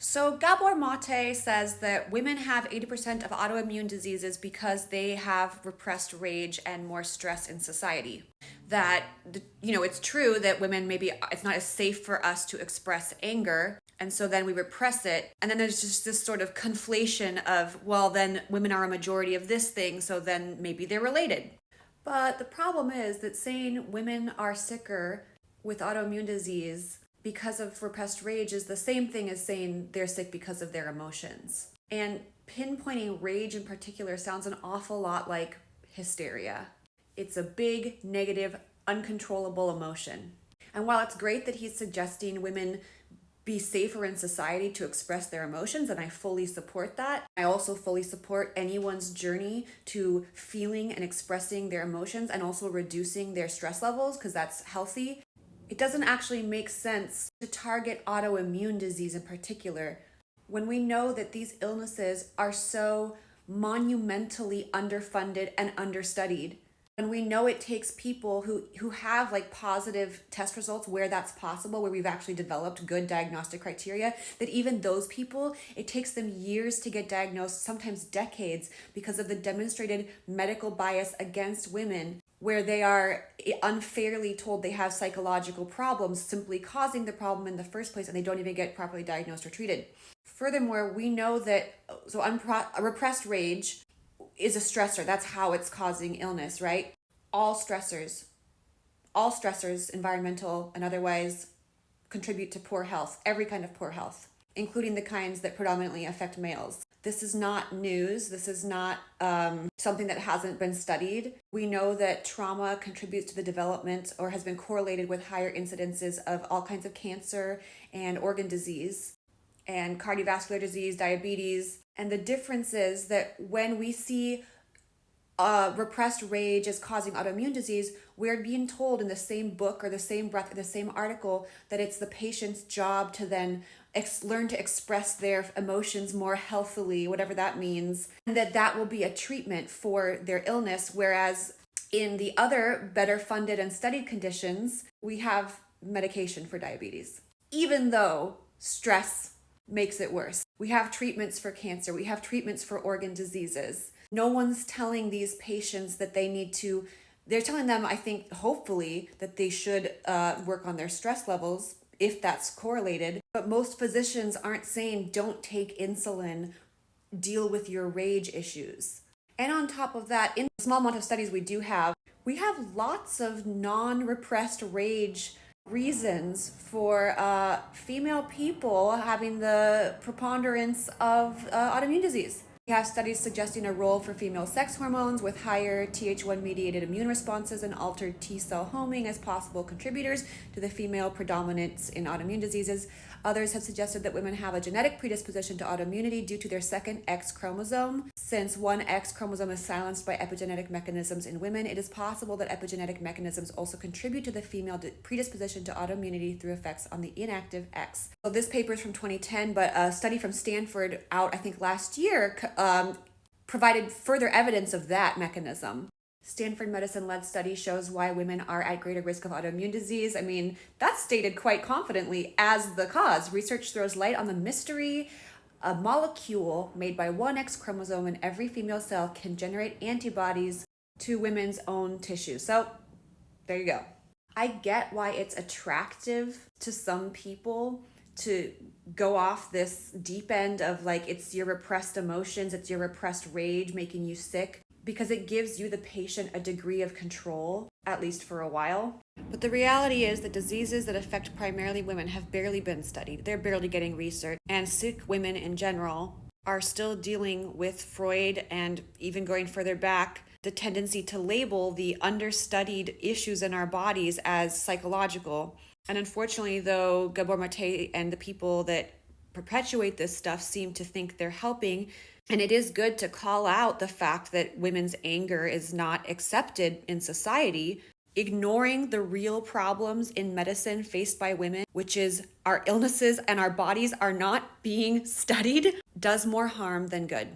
So Gabor Mate says that women have 80% of autoimmune diseases because they have repressed rage and more stress in society. That, it's true that women maybe it's not as safe for us to express anger. And so then we repress it. And then there's just this sort of conflation of, well, then women are a majority of this thing, so then maybe they're related. But the problem is that saying women are sicker with autoimmune disease because of repressed rage is the same thing as saying they're sick because of their emotions. And pinpointing rage in particular sounds an awful lot like hysteria. It's a big, negative, uncontrollable emotion. And while it's great that he's suggesting women be safer in society to express their emotions, and I fully support that. I also fully support anyone's journey to feeling and expressing their emotions and also reducing their stress levels because that's healthy. It doesn't actually make sense to target autoimmune disease in particular when we know that these illnesses are so monumentally underfunded and understudied. And we know it takes people who have like positive test results where that's possible, where we've actually developed good diagnostic criteria, that even those people, it takes them years to get diagnosed, sometimes decades, because of the demonstrated medical bias against women, where they are unfairly told they have psychological problems simply causing the problem in the first place, and they don't even get properly diagnosed or treated. Furthermore, we know that repressed rage is a stressor. That's how it's causing illness, right? All stressors, environmental and otherwise, contribute to poor health, every kind of poor health, including the kinds that predominantly affect males. This is not news. This is not something that hasn't been studied. We know that trauma contributes to the development or has been correlated with higher incidences of all kinds of cancer and organ disease and cardiovascular disease, diabetes. And the difference is that when we see repressed rage as causing autoimmune disease, we're being told in the same book or the same breath or the same article that it's the patient's job to then learn to express their emotions more healthily, whatever that means, and that will be a treatment for their illness. Whereas in the other better funded and studied conditions, we have medication for diabetes, even though stress makes it worse. We have treatments for cancer. We have treatments for organ diseases. No one's telling these patients that they're telling them, I think, hopefully, that they should work on their stress levels if that's correlated. But most physicians aren't saying, don't take insulin, deal with your rage issues. And on top of that, in the small amount of studies we have lots of non-repressed rage reasons for female people having the preponderance of autoimmune disease. We have studies suggesting a role for female sex hormones with higher Th1-mediated immune responses and altered T-cell homing as possible contributors to the female predominance in autoimmune diseases. Others have suggested that women have a genetic predisposition to autoimmunity due to their second X chromosome. Since one X chromosome is silenced by epigenetic mechanisms in women, it is possible that epigenetic mechanisms also contribute to the female predisposition to autoimmunity through effects on the inactive X. So this paper is from 2010, but a study from Stanford out, I think, last year provided further evidence of that mechanism. Stanford medicine-led study shows why women are at greater risk of autoimmune disease. I mean, that's stated quite confidently as the cause. Research throws light on the mystery. A molecule made by one X chromosome in every female cell can generate antibodies to women's own tissue. So there you go. I get why it's attractive to some people to go off this deep end of like, it's your repressed emotions, it's your repressed rage making you sick, because it gives you, the patient, a degree of control, at least for a while. But the reality is that diseases that affect primarily women have barely been studied. They're barely getting research. And sick women in general are still dealing with Freud, and even going further back, the tendency to label the understudied issues in our bodies as psychological. And unfortunately, though, Gabor Mate and the people that perpetuate this stuff seem to think they're helping. And it is good to call out the fact that women's anger is not accepted in society. Ignoring the real problems in medicine faced by women, which is our illnesses and our bodies are not being studied, does more harm than good.